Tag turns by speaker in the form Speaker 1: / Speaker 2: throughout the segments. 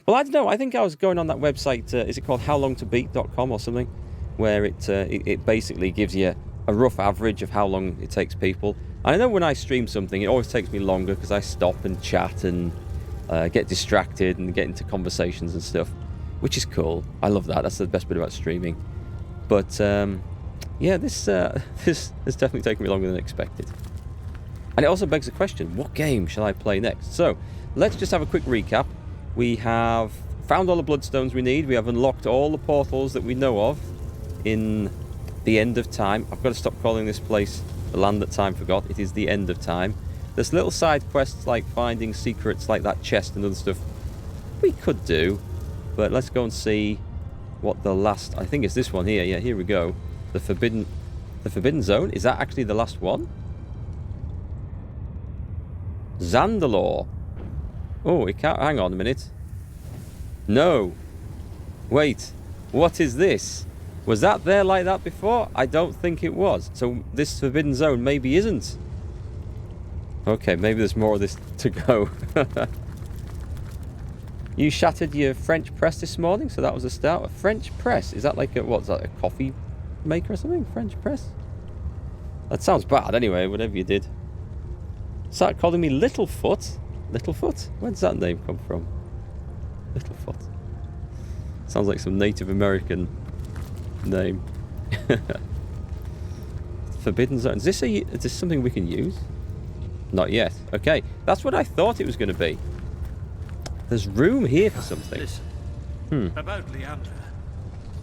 Speaker 1: Well, I don't know. I think I was going on that website. Is it called howlongtobeat.com or something? Where it basically gives you a rough average of how long it takes people. I know when I stream something, it always takes me longer because I stop and chat and get distracted and get into conversations and stuff, which is cool. I love that. That's the best bit about streaming. But yeah, this has definitely taken me longer than expected. And it also begs the question, what game shall I play next? So let's just have a quick recap. We have found all the bloodstones we need. We have unlocked all the portals that we know of in the end of time. I've got to stop calling this place the land that time forgot. It is the end of time. There's little side quests like finding secrets like that chest and other stuff we could do. But let's go and see what the last... I think it's this one here. Yeah, here we go. The Forbidden Zone. Is that actually the last one? Zandalore. Oh, it can't... Hang on a minute. No. Wait. What is this? Was that there like that before? I don't think it was. So this Forbidden Zone maybe isn't. Okay, maybe there's more of this to go. You shattered your French press this morning, so that was a start. A French press? Is that like a... What's that? A coffee maker or something? French press? That sounds bad anyway, whatever you did. Start calling me Littlefoot? Littlefoot? Where does that name come from? Littlefoot. Sounds like some Native American name. Forbidden Zone. Is this something we can use? Not yet. Okay, that's what I thought it was going to be. There's room here for something.
Speaker 2: Listen, about Leandra.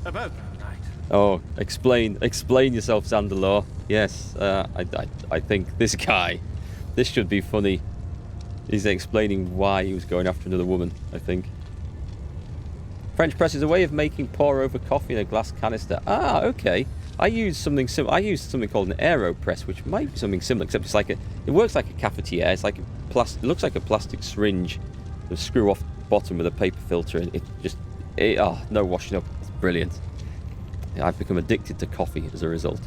Speaker 2: About that night.
Speaker 1: Oh, explain yourself, Zandalore. Yes, I think this guy, this should be funny. He's explaining why he was going after another woman, I think. French press is a way of making pour-over coffee in a glass canister. Ah, okay. I used something similar. I used something called an AeroPress, which might be something similar, except it's like it works like a cafetiere. It's like it looks like a plastic syringe with a screw off bottom with a paper filter, and no washing up. It's brilliant. Yeah, I've become addicted to coffee as a result.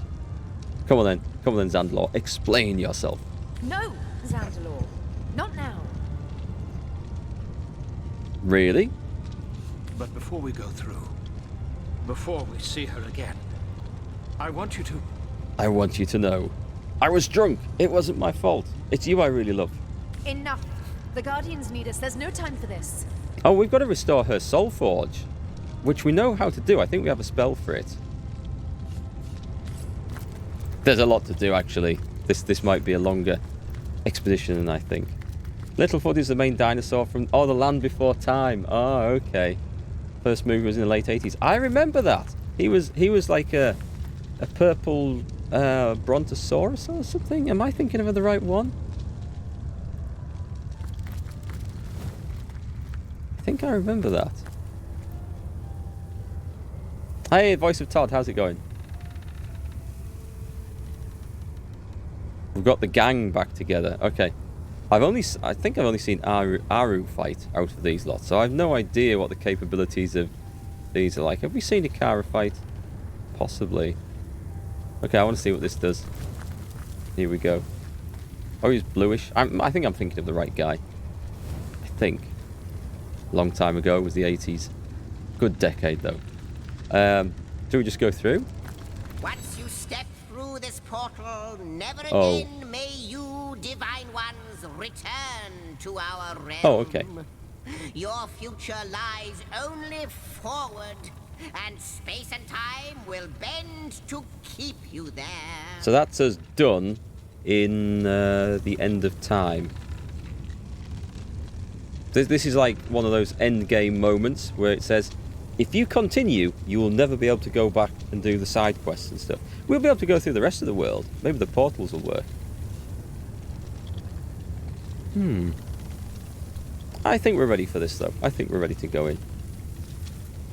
Speaker 1: Come on then, Zandalore. Explain yourself.
Speaker 3: No, Zandalore. Not now.
Speaker 1: Really?
Speaker 2: But before we go through, before we see her again, I want you to know. I was drunk. It wasn't my fault. It's you I really love.
Speaker 3: Enough. The Guardians need us. There's no time for this.
Speaker 1: Oh, we've got to restore her Soul Forge, which we know how to do. I think we have a spell for it. There's a lot to do, actually. This might be a longer expedition than I think. Littlefoot is the main dinosaur from... Oh, the Land Before Time. Oh, okay. First movie was in the late 80s. I remember that. He was like a purple brontosaurus or something. Am I thinking of the right one? I think I remember that. Hey, voice of Todd, how's it going? We've got the gang back together. Okay. I think I've only seen Aru fight out of these lots, so I have no idea what the capabilities of these are like. Have we seen Ikara fight? Possibly. Okay, I want to see what this does. Here we go. Oh, he's bluish. I think I'm thinking of the right guy. I think. Long time ago, it was the 80s. Good decade, though. Do we just go through?
Speaker 4: Once you step through this portal, never again may you, divine ones, return to our realm.
Speaker 1: Oh, okay.
Speaker 4: Your future lies only forward, and space and time will bend to keep you there.
Speaker 1: So that's us done in the end of time. This is like one of those end game moments where it says, if you continue, you will never be able to go back and do the side quests and stuff. We'll be able to go through the rest of the world. Maybe the portals will work. I think we're ready for this, though. I think we're ready to go in.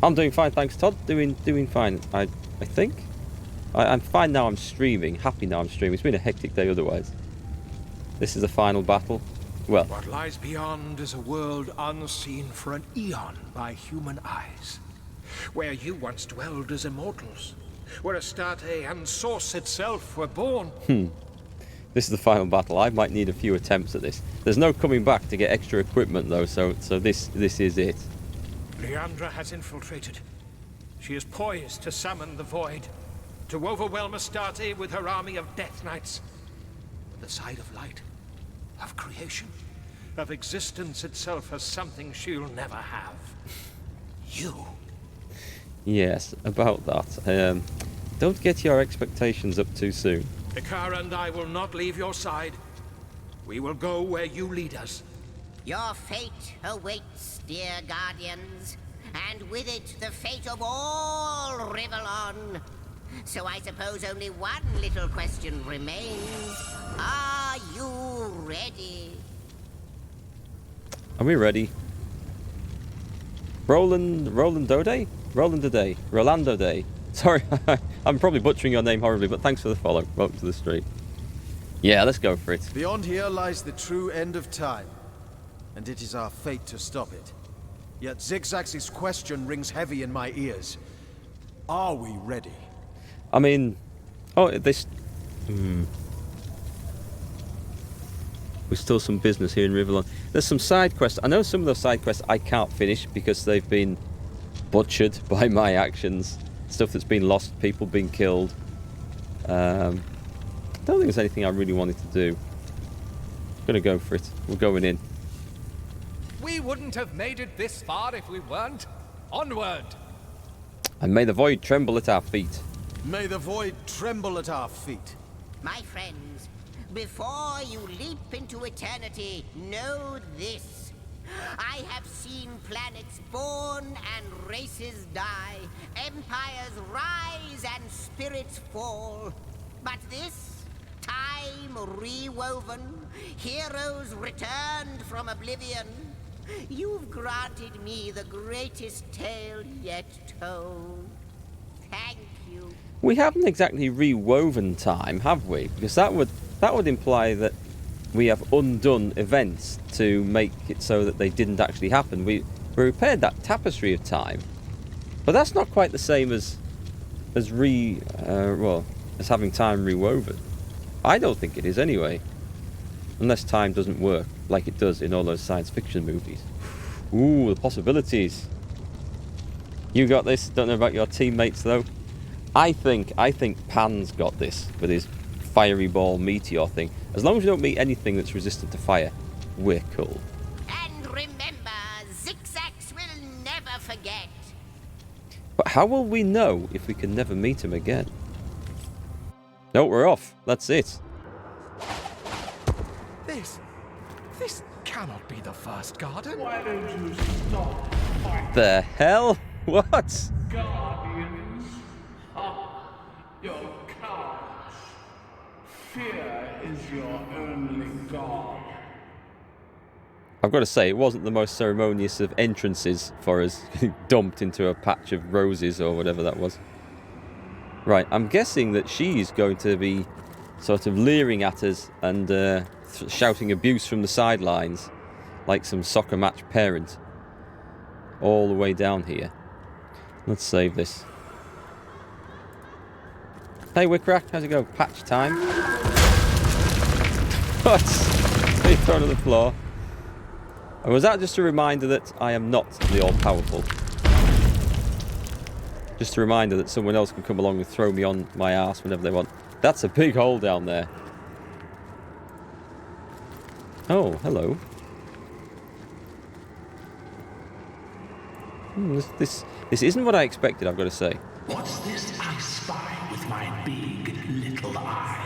Speaker 1: I'm doing fine, thanks, Todd. Doing fine, I think. I'm fine now I'm streaming. Happy now I'm streaming. It's been a hectic day otherwise. This is the final battle. Well,
Speaker 2: What lies beyond is a world unseen for an eon by human eyes, where you once dwelled as immortals, where Astarte and Source itself were born.
Speaker 1: this is the final battle. I might need a few attempts at this. There's no coming back to get extra equipment, though, so this is it.
Speaker 2: Leandra has infiltrated. She is poised to summon the Void, to overwhelm Astarte with her army of Death Knights. But the side of light, of creation, of existence itself has something she'll never have. You.
Speaker 1: Yes, about that. Don't get your expectations up too soon.
Speaker 2: Ikara and I will not leave your side. We will go where you lead us.
Speaker 4: Your fate awaits, dear Guardians, and with it the fate of all Rivellon. So I suppose only one little question remains. Are you ready?
Speaker 1: Are we ready? Rolando Day. Sorry, I'm probably butchering your name horribly, but thanks for the follow. Welcome to the stream. Yeah, let's go for it.
Speaker 5: Beyond here lies the true end of time, and it is our fate to stop it. Yet Zigzax's question rings heavy in my ears. Are we ready?
Speaker 1: I mean, there's still some business here in Rivellon. There's some side quests. I know some of those side quests I can't finish because they've been butchered by my actions. Stuff that's been lost, people being killed. I don't think there's anything I really wanted to do. I'm gonna go for it. We're going in.
Speaker 6: We wouldn't have made it this far if we weren't. Onward!
Speaker 1: And may the void tremble at our feet.
Speaker 5: May the void tremble at our feet.
Speaker 4: My friends, before you leap into eternity, know this. I have seen planets born and races die, empires rise and spirits fall. But this, time rewoven, heroes returned from oblivion. You've granted me the greatest tale yet told. Thank you.
Speaker 1: We haven't exactly rewoven time, have we? Because that would imply that we have undone events to make it so that they didn't actually happen. We repaired that tapestry of time, but that's not quite the same as having time rewoven. I don't think it is anyway, unless time doesn't work like it does in all those science fiction movies. Ooh, the possibilities. You got this. Don't know about your teammates though. I think Pan's got this with his fiery ball meteor thing. As long as we don't meet anything that's resistant to fire, we're cool.
Speaker 4: And remember, Zigzax will never forget.
Speaker 1: But how will we know if we can never meet him again? No, we're off. That's it.
Speaker 6: This cannot be the first garden.
Speaker 7: Why don't you stop fighting,
Speaker 1: The hell? What?
Speaker 7: Guardians? You're cowards. Fear is your only god.
Speaker 1: I've got to say, it wasn't the most ceremonious of entrances for us dumped into a patch of roses or whatever that was. Right, I'm guessing that she's going to be sort of leering at us and shouting abuse from the sidelines like some soccer match parent all the way down here. Let's save this. Hey Wickrack, how's it going? Patch time. What? He thrown on the floor. And was that just a reminder that I am not the all-powerful? Just a reminder that someone else can come along and throw me on my ass whenever they want. That's a big hole down there. Oh, hello. This isn't what I expected, I've got to say.
Speaker 8: What's this I spy with my big little eye?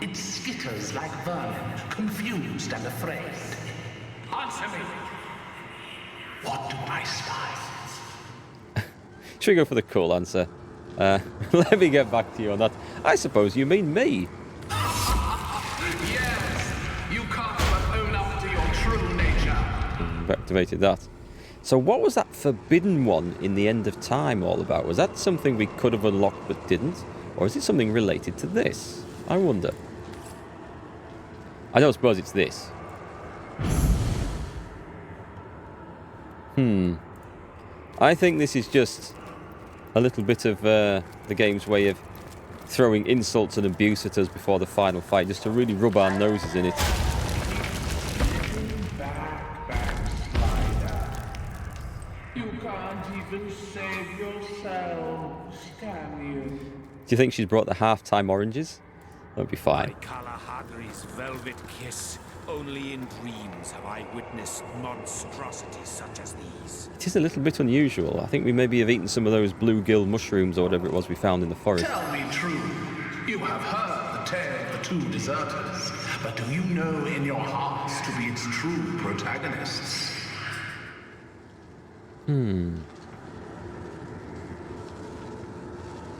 Speaker 8: It skitters like vermin, confused and afraid. Answer me! What do I spy?
Speaker 1: Should we go for the cool answer? Let me get back to you on that. I suppose you mean me.
Speaker 8: Yes! You can't but own up to your true nature.
Speaker 1: I've activated that. So what was that forbidden one in the end of time all about? Was that something we could have unlocked but didn't? Or is it something related to this? I wonder. I don't suppose it's this. I think this is just a little bit of the game's way of throwing insults and abuse at us before the final fight, just to really rub our noses in it.
Speaker 7: Backslider. You can't even save yourselves, can you?
Speaker 1: Do you think she's brought the half-time oranges? That'd be fine.
Speaker 2: Kalahadri's velvet kiss. Only in dreams have I witnessed monstrosities such as these.
Speaker 1: It is a little bit unusual. I think we maybe have eaten some of those bluegill mushrooms or whatever it was we found in the forest.
Speaker 8: Tell me true. You have heard the tale of the two deserters, but do you know in your hearts to be its true protagonists?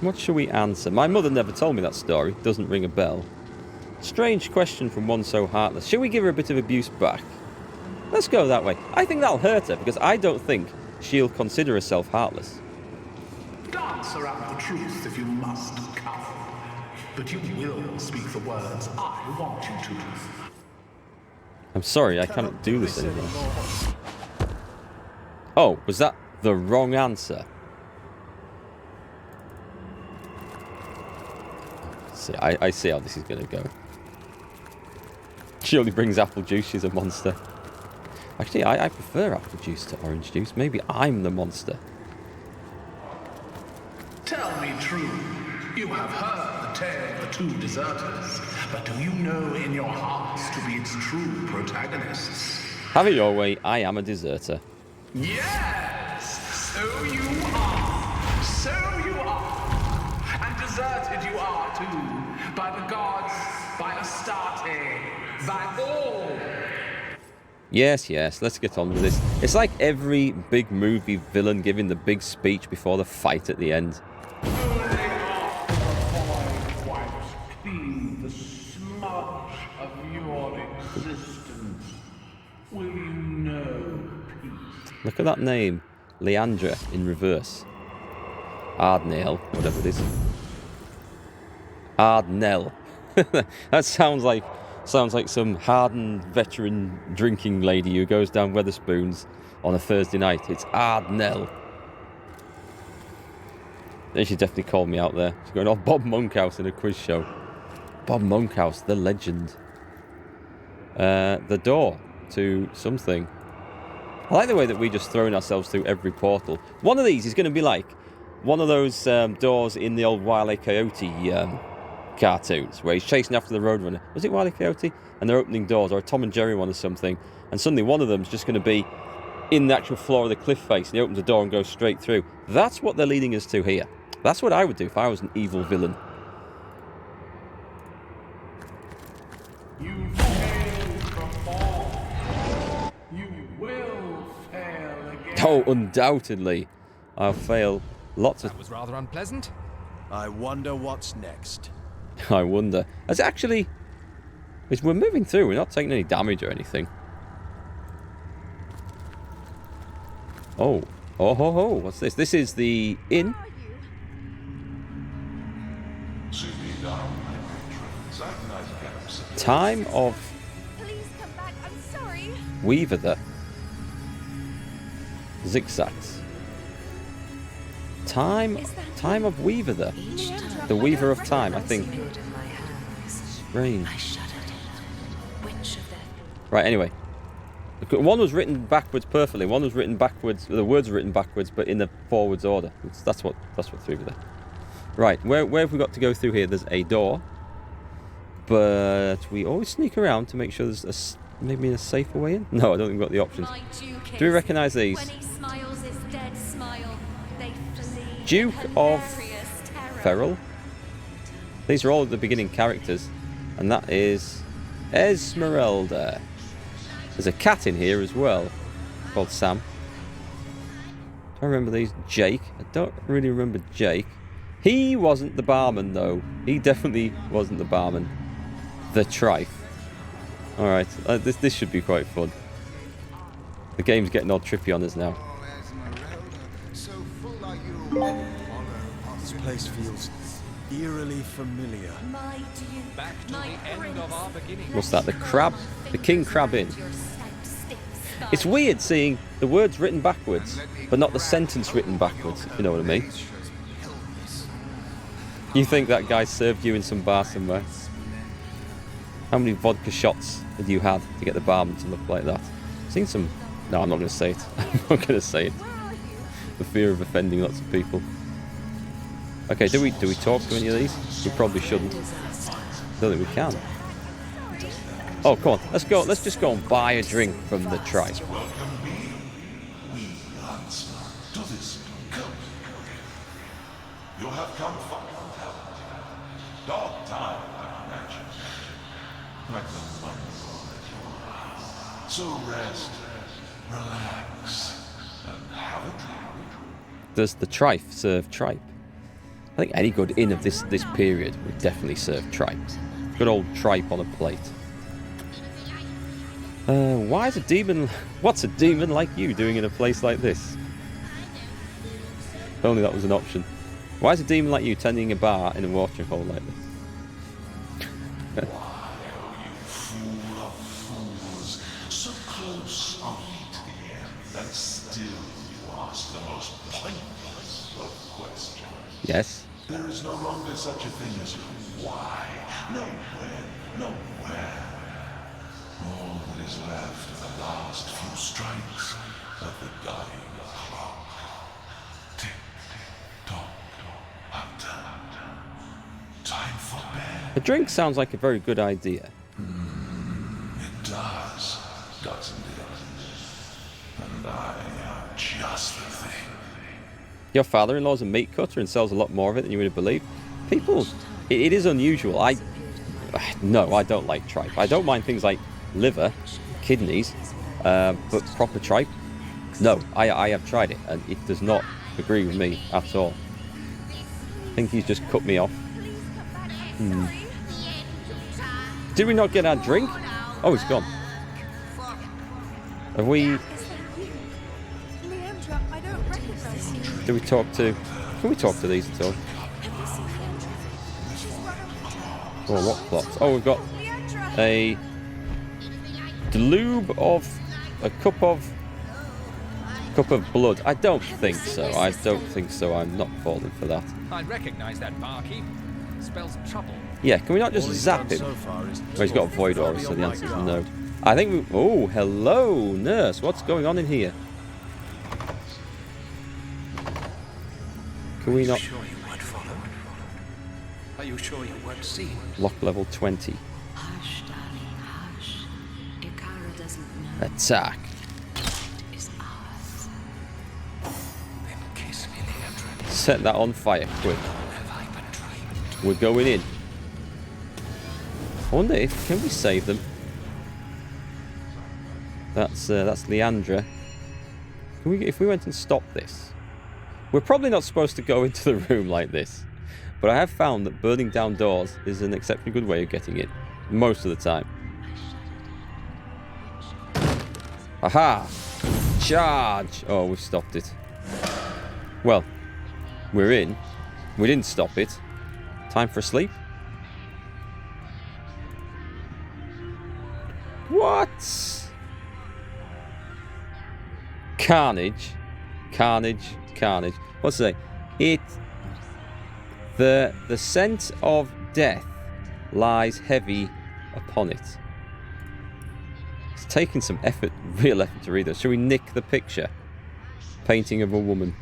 Speaker 1: What shall we answer? My mother never told me that story. Doesn't ring a bell. Strange question from one so heartless. Shall we give her a bit of abuse back? Let's go that way. I think that'll hurt her, because I don't think she'll consider herself heartless.
Speaker 8: Dance around the truth if you must, coward. But you will speak the words I want you to.
Speaker 1: I'm sorry, I can't do this anymore. Oh, was that the wrong answer? See, I see how this is going to go. She only brings apple juice, she's a monster. Actually, I prefer apple juice to orange juice. Maybe I'm the monster.
Speaker 8: Tell me true. You have heard the tale of the two deserters, but do you know in your hearts to be its true protagonists?
Speaker 1: Have it your way, I am a deserter.
Speaker 8: Yes! So you are! So you are! And deserted you are too, by the gods, by Astarte, by all!
Speaker 1: Yes, let's get on with this. It's like every big movie villain giving the big speech before the fight at the end.
Speaker 7: Only after the void wipes clean the smudge of your existence will you know peace.
Speaker 1: Look at that name. Leandra in reverse. Ardnail, whatever it is. Ardnell. That sounds like some hardened veteran drinking lady who goes down Wetherspoons on a Thursday night. It's Ardnell. They should definitely call me out there. She's going off Bob Monkhouse in a quiz show. Bob Monkhouse, the legend. The door to something. I like the way that we just thrown ourselves through every portal. One of these is going to be like one of those doors in the old Wile E. Coyote cartoons where he's chasing after the Roadrunner. Was it Wile E. Coyote? And they're opening doors, or a Tom and Jerry one or something. And suddenly one of them's just going to be in the actual floor of the cliff face, and he opens the door and goes straight through. That's what they're leading us to here. That's what I would do if I was an evil villain.
Speaker 7: You failed before. You will fail again.
Speaker 1: Oh, undoubtedly. I'll fail lots of...
Speaker 6: That was rather unpleasant.
Speaker 5: I wonder what's next.
Speaker 1: I wonder. As actually... We're moving through. We're not taking any damage or anything. Oh. Oh, ho, ho. What's this? This is the inn. Time of
Speaker 3: Please come back. I'm sorry.
Speaker 1: Weaver the zigzags. Time of Weaver the Weaver of Time, I think. Strange. Right, anyway. One was written backwards perfectly. One was written backwards. The words were written backwards, but in the forwards order. That's what threw me there. Right, where have we got to go through here? There's a door, but we always sneak around to make sure there's maybe a safer way in. No, I don't think we've got the options. Do we recognise these?
Speaker 3: When he smiles his dead smile, they flee.
Speaker 1: Duke of
Speaker 3: Hilarious terror.
Speaker 1: Ferrell. These are all the beginning characters, and that is Esmeralda. There's a cat in here as well, called Sam. Do I remember these? Jake. I don't really remember Jake. He wasn't the barman, though. He definitely wasn't the barman. The Trife. Alright, this should be quite fun. The game's getting all trippy on us now.
Speaker 5: This place feels eerily familiar.
Speaker 3: My duke,
Speaker 6: Back to
Speaker 3: my
Speaker 6: the end
Speaker 3: prince.
Speaker 6: of our beginning.
Speaker 1: What's that? The crab? The King Crab Inn.
Speaker 3: Your scent sticks
Speaker 1: It's weird seeing the words written backwards, but not the sentence written backwards, if you know what I mean. You think that guy served you in some bar somewhere? How many vodka shots had you had to get the barman to look like that? Seen some... No, I'm not going to say it. I'm not going to say it.
Speaker 3: Where are you?
Speaker 1: the fear of offending lots of people. Okay, do we talk to any of these? We probably shouldn't. Don't think we can. Oh, come on. Let's go. Let's just go and buy a drink from the tribe.
Speaker 9: You have come far from hell. Dog time, I imagine. Like the wonderful that you are. So rest, relax, and have a drink.
Speaker 1: Does the tripe serve tripe? I think any good inn of this period would definitely serve tripe. Good old tripe on a plate. Why is a demon... What's a demon like you doing in a place like this? If only that was an option. Why is a demon like you tending a bar in a watering hole like this?
Speaker 9: Why, oh you fool of fools, so close only to the end that still you ask the most pointless of questions?
Speaker 1: Yes.
Speaker 9: There is no longer such a thing as why, no when, no where. All that is left are the last few strikes of the dying clock. Tick, tock, hunter. Time for bed.
Speaker 1: A drink sounds like a very good idea.
Speaker 9: It does, doesn't it? And I am just the thing.
Speaker 1: Your father-in-law's a meat cutter and sells a lot more of it than you would have believed. People, it is unusual. No, I don't like tripe. I don't mind things like liver, kidneys, but proper tripe, no. I have tried it and it does not agree with me at all. I think he's just cut me off. Did we not get our drink? Oh, it's gone. Have we...
Speaker 3: Leandra, I don't recognize you.
Speaker 1: Do we talk to... Can we talk to these at all? Oh, what plots? Oh, we've got a delube of... a cup of blood. I don't think so. I don't think so. I'm not falling for that.
Speaker 6: I recognize that barkeep. Spells trouble.
Speaker 1: Yeah, can we not just
Speaker 5: All he's
Speaker 1: zap
Speaker 5: done
Speaker 1: him?
Speaker 5: so far is
Speaker 1: Oh, he's got a void aura, so the answer is no. I think we... Oh, hello, nurse. What's going on in here? Can we not...
Speaker 2: Are you sure you weren't followed? Are you sure you weren't seen?
Speaker 1: Lock level 20.
Speaker 10: Hush, darling, hush. Ikara doesn't know.
Speaker 1: Attack.
Speaker 10: It is ours.
Speaker 2: Then kiss me, Leandra.
Speaker 1: Set that on fire, quick.
Speaker 2: Have I betrayed?
Speaker 1: We're going in. I wonder if... Can we save them? That's Leandra. Can we, if we went and stopped this... We're probably not supposed to go into the room like this. But I have found that burning down doors is an exceptionally good way of getting in. Most of the time. Aha! Charge! Oh, we stopped it. Well, we're in. We didn't stop it. Time for a sleep? What? Carnage. Carnage. Carnage. What's it say? The scent of death lies heavy upon it. It's taking some effort, real effort to read this. Shall we nick the picture? Painting of a woman.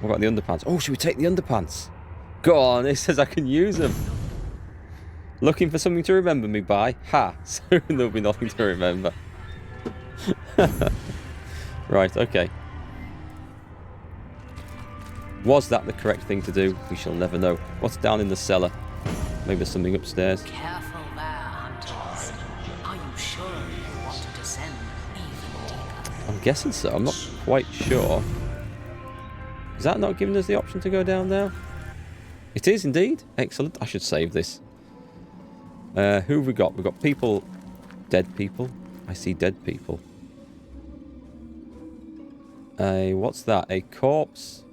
Speaker 1: What about the underpants? Oh, should we take the underpants? Go on, it says I can use them. Looking for something to remember me by? Ha! Soon there'll be nothing to remember. Right, okay. Was that the correct thing to do? We shall never know. What's down in the cellar? Maybe there's something upstairs.
Speaker 10: Careful there, hunters. Are you sure you want to descend even deeper?
Speaker 1: I'm guessing so. I'm not quite sure. Is that not giving us the option to go down there? It is indeed. Excellent. I should save this. Who have we got? We've got people. Dead people. I see dead people. What's that? A corpse?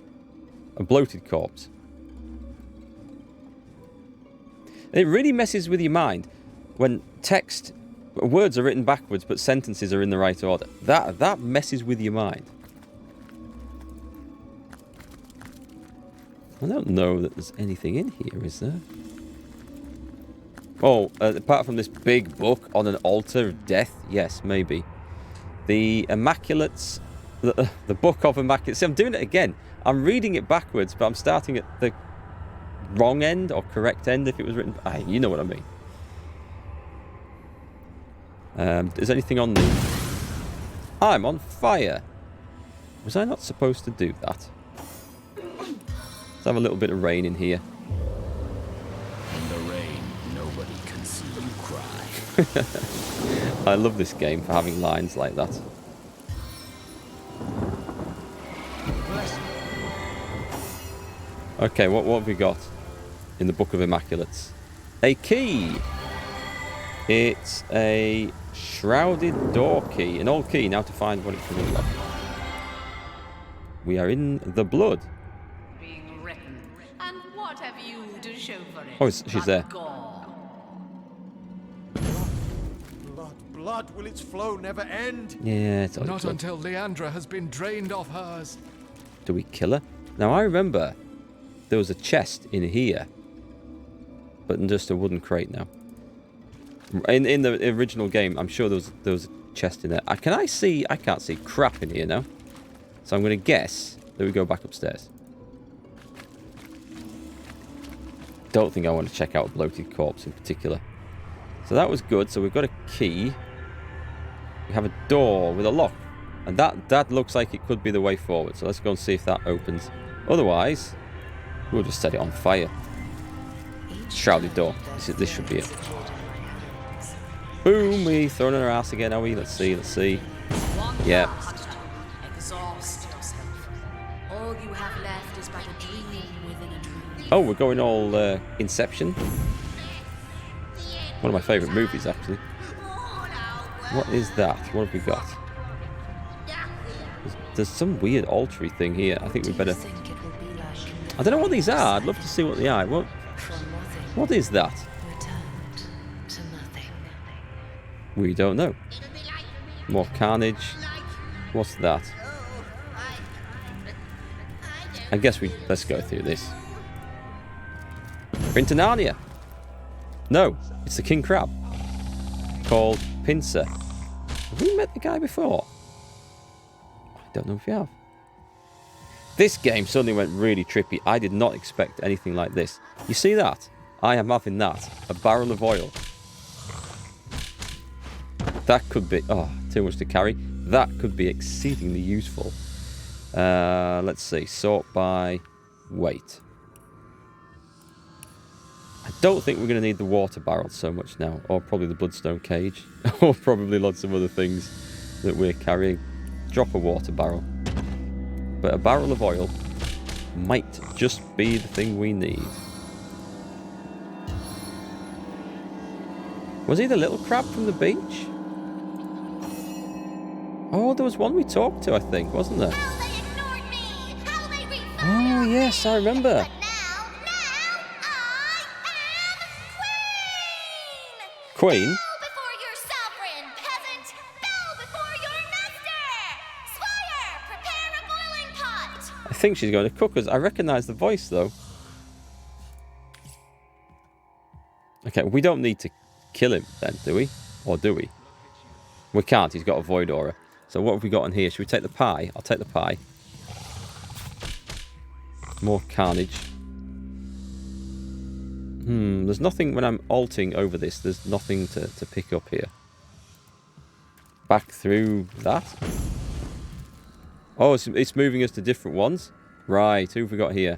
Speaker 1: A bloated corpse. It really messes with your mind when text, words are written backwards, but sentences are in the right order. That messes with your mind. I don't know that there's anything in here, is there? Oh, apart from this big book on an altar of death? Yes, maybe. The Immaculates, the Book of Immaculates. See, I'm doing it again. I'm reading it backwards, but I'm starting at the wrong end or correct end if it was written. You know what I mean. Is anything on the... I'm on fire. Was I not supposed to do that? Let's have a little bit of rain in here.
Speaker 11: In the rain, nobody can see you cry.
Speaker 1: I love this game for having lines like that. Okay, what have we got in the Book of Immaculates? A key! It's a Shrouded Door Key. An old key, now to find what it can unlock. We are in the blood.
Speaker 10: Being written. And what have you to show for it?
Speaker 1: Oh, she's there.
Speaker 5: Blood, will its flow never end?
Speaker 1: Yeah, it's
Speaker 6: not until Leandra has been drained of hers.
Speaker 1: Do we kill her? Now, I remember there was a chest in here, but just a wooden crate now. In the original game, I'm sure there was a chest in there. Can I see? I can't see crap in here now. So I'm going to guess that we go back upstairs. Don't think I want to check out a bloated corpse in particular. So that was good. So we've got a key. We have a door with a lock. And that looks like it could be the way forward. So let's go and see if that opens. Otherwise, we'll just set it on fire. Shrouded door. This should be it. Boom! We throwing in our ass again, are we? Let's see. Yeah.
Speaker 10: Exhaust yourself. All you have left is but a dream within a dream.
Speaker 1: Oh, we're going all Inception. One of my favourite movies, actually. What is that? What have we got? There's some weird altar thing here. I think we better... I don't know what these are. I'd love to see what they are. What is that? We don't know. More carnage. What's that? I guess let's go through this. We're into Narnia. No, it's the King Crab. Called Pincer. Have we met the guy before? I don't know if we have. This game suddenly went really trippy. I did not expect anything like this. You see that? I am having that. A barrel of oil. That could be... Oh, too much to carry. That could be exceedingly useful. Let's see. Sort by weight. I don't think we're going to need the water barrel so much now. Or probably the bloodstone cage. Or probably lots of other things that we're carrying. Drop a water barrel. But a barrel of oil might just be the thing we need. Was he the little crab from the beach? Oh, there was one we talked to, I think, wasn't there? Oh, yes, I remember. Queen?
Speaker 12: Bow before your sovereign, peasant! Bow before your master! Squire, prepare a boiling pot!
Speaker 1: I think she's going to cook us. I recognise the voice, though. Okay, we don't need to kill him, then, do we? Or do we? We can't. He's got a void aura. So what have we got on here? Should we take the pie? I'll take the pie. More carnage. There's nothing when I'm alting over this. There's nothing to pick up here. Back through that. Oh, it's moving us to different ones. Right, who have we got here?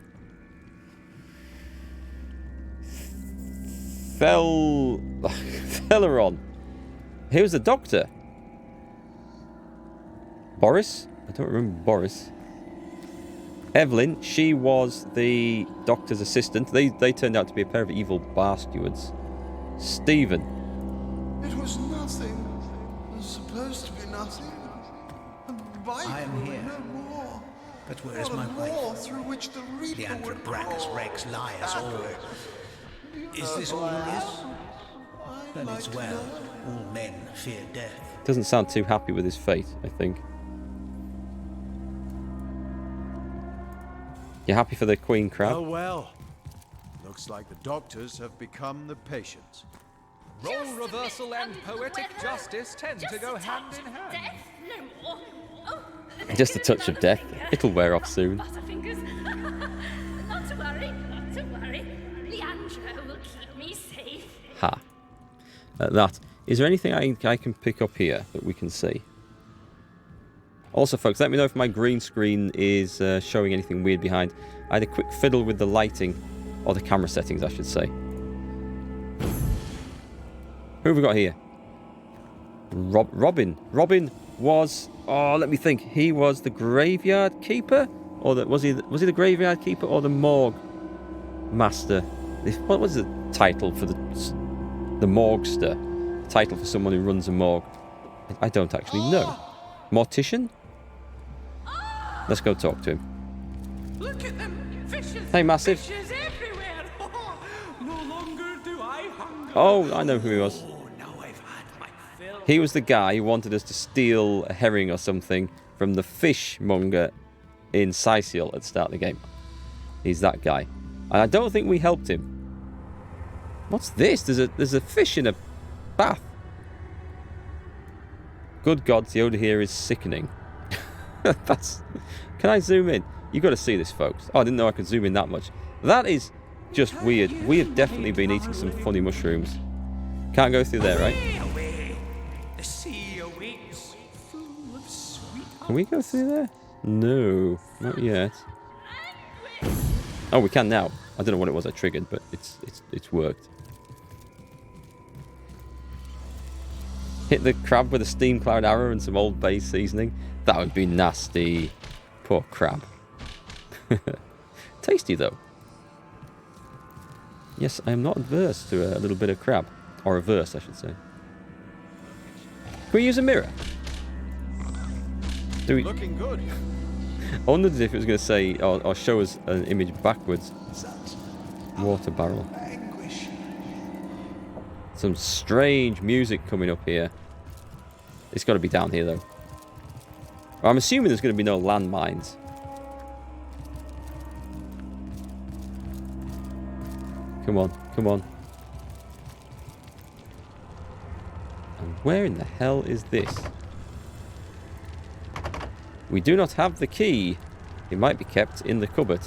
Speaker 1: Theleron. Here's the doctor. Boris? I don't remember Boris. Evelyn, she was the doctor's assistant. They turned out to be a pair of evil bar stewards. Stephen.
Speaker 13: It was nothing. It was supposed to be nothing.
Speaker 2: I am here.
Speaker 13: No more.
Speaker 2: But where is
Speaker 13: Not
Speaker 2: my
Speaker 13: a war
Speaker 2: wife?
Speaker 13: through which the Reaper
Speaker 2: Leandra
Speaker 13: would
Speaker 2: Brackus,
Speaker 13: roar.
Speaker 2: Rex, Liars, all. Is this all there is? Then it's well. All men fear death.
Speaker 1: Doesn't sound too happy with his fate, I think. You happy for the Queen Crab?
Speaker 5: Well, well. Looks like the doctors have become the patients.
Speaker 6: Role reversal and poetic justice tend to go hand in hand.
Speaker 12: Death? No
Speaker 1: Just a touch of death. It'll wear off soon.
Speaker 12: Butterfingers. Not to worry, not to worry. Leandro will keep me safe.
Speaker 1: Ha. That. Is there anything I can pick up here that we can see? Also, folks, let me know if my green screen is showing anything weird behind. I had a quick fiddle with the lighting, or the camera settings, I should say. Who have we got here? Robin. Robin was... Oh, let me think. He was the graveyard keeper? Or was he the graveyard keeper or the morgue master? What was the title for the morguester? Title for someone who runs a morgue? I don't actually know. Mortician? Let's go talk to him.
Speaker 14: Look at them fishes.
Speaker 1: Hey, Massive.
Speaker 14: Fishes everywhere. No longer do I hunger.
Speaker 1: Oh, I know who he was. He was the guy who wanted us to steal a herring or something from the fishmonger in Sicil at the start of the game. He's that guy. And I don't think we helped him. What's this? There's a fish in a bath. Good God, the odor here is sickening. That's... Can I zoom in? You've got to see this, folks. Oh, I didn't know I could zoom in that much. That is just weird. We have definitely been eating some funny mushrooms. Can't go through there, right?
Speaker 14: The sea awaits, full of sweet.
Speaker 1: Can we go through there? No, not yet. Oh, we can now. I don't know what it was I triggered, but it's worked. Hit the crab with a steam cloud arrow and some Old Bay seasoning. That would be nasty. Poor crab. Tasty, though. Yes, I am not adverse to a little bit of crab. Or averse, I should say. Can we use a mirror? Do we...
Speaker 5: Looking good.
Speaker 1: I wondered if it was going to say, or show us an image backwards. Water barrel. Some strange music coming up here. It's got to be down here, though. I'm assuming there's going to be no landmines. Come on, come on. And where in the hell is this? We do not have the key. It might be kept in the cupboard.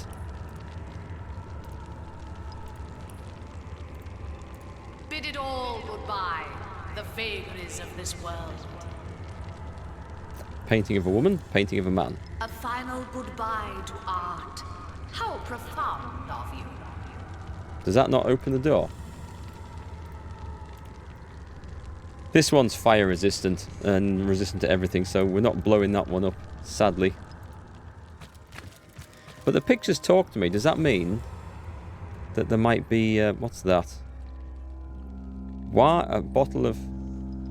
Speaker 10: Bid it all goodbye, the vagaries of this world.
Speaker 1: Painting of a woman, painting of a man.
Speaker 10: A final goodbye to art. How profound of you.
Speaker 1: Does that not open the door? This one's fire resistant and resistant to everything, so we're not blowing that one up, sadly. But the pictures talk to me. Does that mean that there might be... what's that? Why? A bottle of...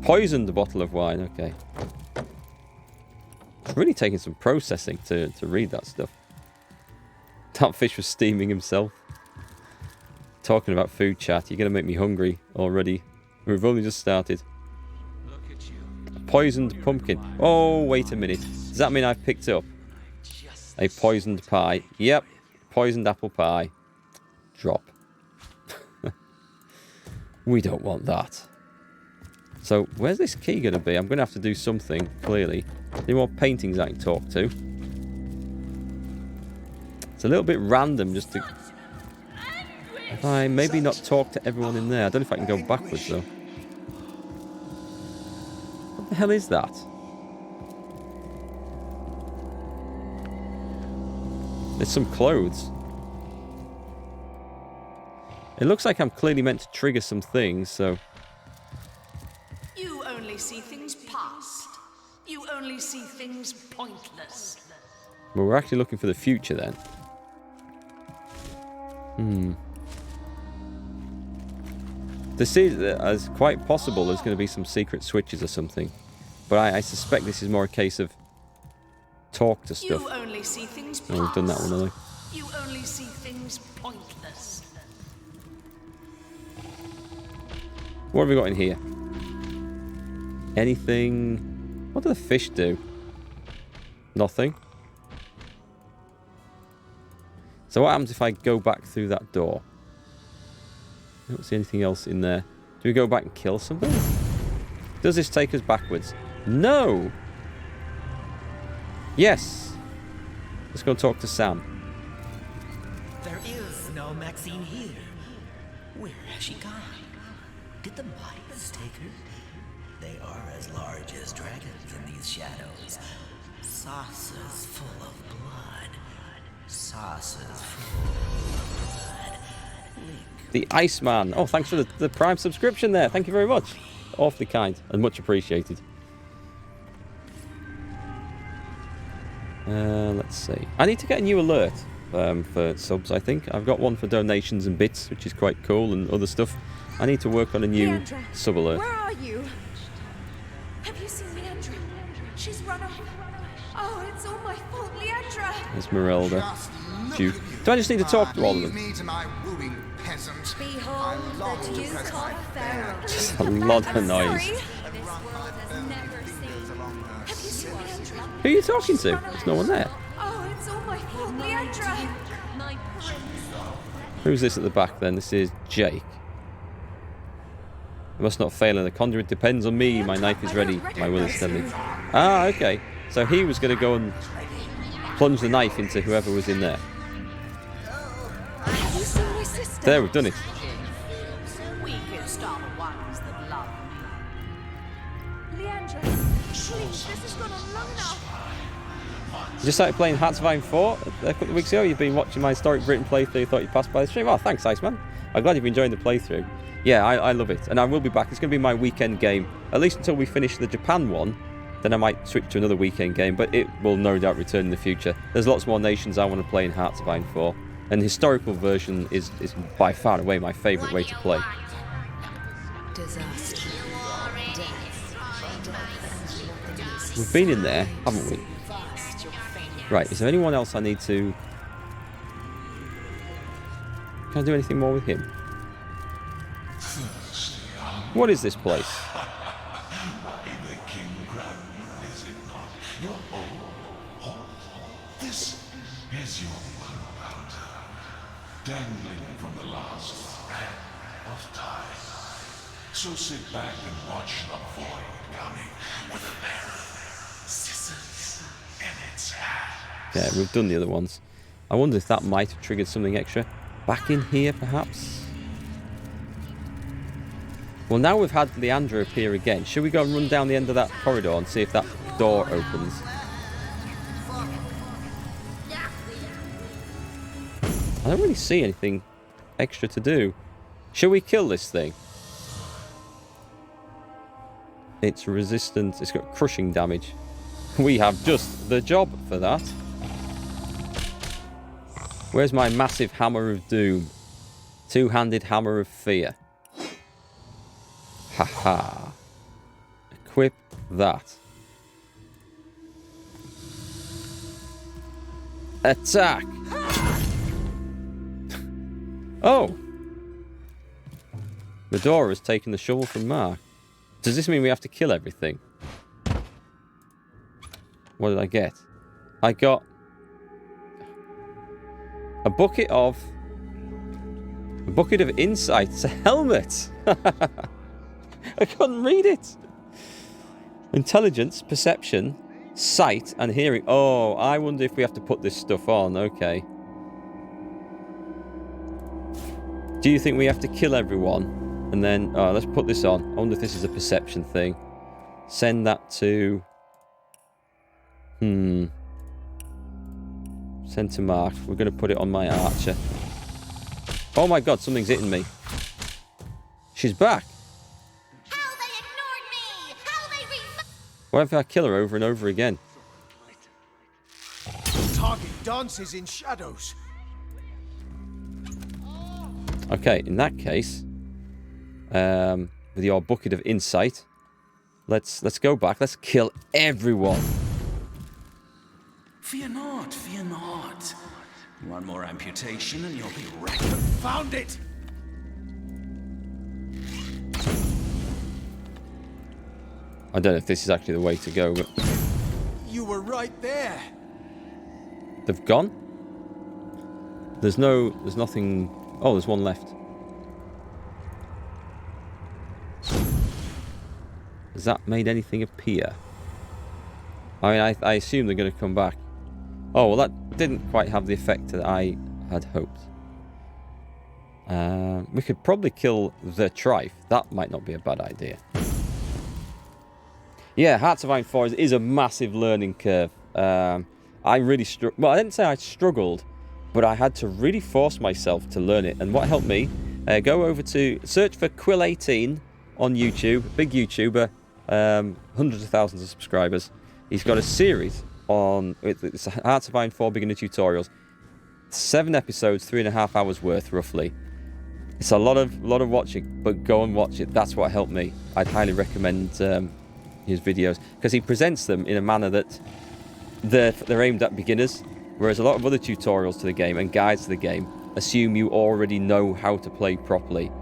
Speaker 1: Poisoned bottle of wine, okay. It's really taking some processing to read that stuff. That fish was steaming himself. Talking about food chat, you're going to make me hungry already. We've only just started. Poisoned pumpkin. Oh, wait a minute. Does that mean I've picked up a poisoned pie? Yep. Poisoned apple pie. Drop. We don't want that. So, where's this key going to be? I'm going to have to do something, clearly. Any more paintings I can talk to? It's a little bit random just to... If I maybe not talk to everyone in there. I don't know if I can go backwards, though. What the hell is that? There's some clothes. It looks like I'm clearly meant to trigger some things, so...
Speaker 10: You only see things past. You only see things pointless.
Speaker 1: Well, we're actually looking for the future, then. This is as quite possible there's going to be some secret switches or something. But I suspect this is more a case of talk to stuff.
Speaker 10: You only see things past.
Speaker 1: Oh, we've done that one, haven't we?
Speaker 10: You only see things pointless.
Speaker 1: What have we got in here? Anything? What do the fish do? Nothing. So what happens if I go back through that door? I don't see anything else in there. Do we go back and kill something? Does this take us backwards? No! Yes. Let's go talk to Sam.
Speaker 15: There is no Maxine here. Where has she gone? Did the mice take her? They are as large as dragons in these shadows. Saucers full of blood. Saucers full of blood.
Speaker 1: The Iceman. Oh, thanks for the Prime subscription there. Thank you very much. Awfully kind and much appreciated. Let's see. I need to get a new alert for subs, I think. I've got one for donations and bits, which is quite cool, and other stuff. I need to work on a new
Speaker 3: Leandra,
Speaker 1: sub alert.
Speaker 3: Where are you? Have you seen Leandra? She's run off. Oh, it's all my fault, Leandra.
Speaker 1: There's Merelda. Duke. Do I just need to talk to all of them?
Speaker 3: Behold the Duke of Pharaoh.
Speaker 1: Just a lot of noise. Who are you talking to? There's no one there.
Speaker 3: Oh, it's all my fault, Leandra.
Speaker 1: Who's this at the back then? This is Jake. I must not fail in the conduit. Depends on me. My knife is ready. My will is steady. Ah, okay. So he was going to go and plunge the knife into whoever was in there.
Speaker 3: Have you seen my sister?
Speaker 1: There, we've done it.
Speaker 10: We can stop the ones that love
Speaker 3: Leandra, please, this has gone on long enough.
Speaker 1: You just started playing Hearts of Iron 4 a couple of weeks ago. You've been watching my Historic Britain playthrough. Thought you passed by the stream. Oh, thanks, Iceman. I'm glad you've been enjoying the playthrough. Yeah, I love it. And I will be back. It's going to be my weekend game. At least until we finish the Japan one. Then I might switch to another weekend game. But it will no doubt return in the future. There's lots more nations I want to play in Hearts of Iron 4. And the historical version is by far and away my favourite way to play.
Speaker 10: disaster.
Speaker 1: We've been in there, haven't we? Right, is there anyone else I need to... Can I do anything more with him? What is this place?
Speaker 9: This is your gunpowder, dangling from the last thread of time. So sit back and watch the void coming with a pair of scissors in its hand.
Speaker 1: Yeah, we've done the other ones. I wonder if that might have triggered something extra. Back in here, perhaps? Well, now we've had Leandra appear again. Should we go and run down the end of that corridor and see if that door opens? I don't really see anything extra to do. Shall we kill this thing? It's resistant. It's got crushing damage. We have just the job for that. Where's my massive hammer of doom? Two-handed hammer of fear. Haha. Equip that. Attack! Oh! Medora has taken the shovel from Mark. Does this mean we have to kill everything? What did I get? I got a bucket of insight. It's a helmet. I couldn't read it. Intelligence, perception, sight, and hearing. Oh, I wonder if we have to put this stuff on. Okay. Do you think we have to kill everyone? And then, let's put this on. I wonder if this is a perception thing. Send that to... Send to Mark. We're going to put it on my archer. Oh my god, something's hitting me. She's back.
Speaker 12: How they ignored me! How they
Speaker 1: What if I kill her over and over again?
Speaker 5: The target dances in shadows.
Speaker 1: Okay, in that case, with your bucket of insight, let's go back. Let's kill everyone.
Speaker 8: Fear not, fear not. One more amputation and you'll be wrecked.
Speaker 5: Found it!
Speaker 1: I don't know if this is actually the way to go, but...
Speaker 5: You were right there.
Speaker 1: They've gone? There's nothing... Oh, there's one left. Has that made anything appear? I mean, I assume they're going to come back. Oh, well, that didn't quite have the effect that I had hoped. We could probably kill the Trife. That might not be a bad idea. Yeah, Hearts of Iron 4 is a massive learning curve. I really well, I didn't say I struggled, but I had to really force myself to learn it. And what helped me, go over to search for Quill18 on YouTube, big YouTuber, hundreds of thousands of subscribers. He's got a series on it's Hearts of Iron 4 beginner tutorials. 7 episodes, 3.5 hours worth, roughly. It's a lot of watching, but go and watch it. That's what helped me. I'd highly recommend his videos because he presents them in a manner that they're aimed at beginners, whereas a lot of other tutorials to the game and guides to the game assume you already know how to play properly,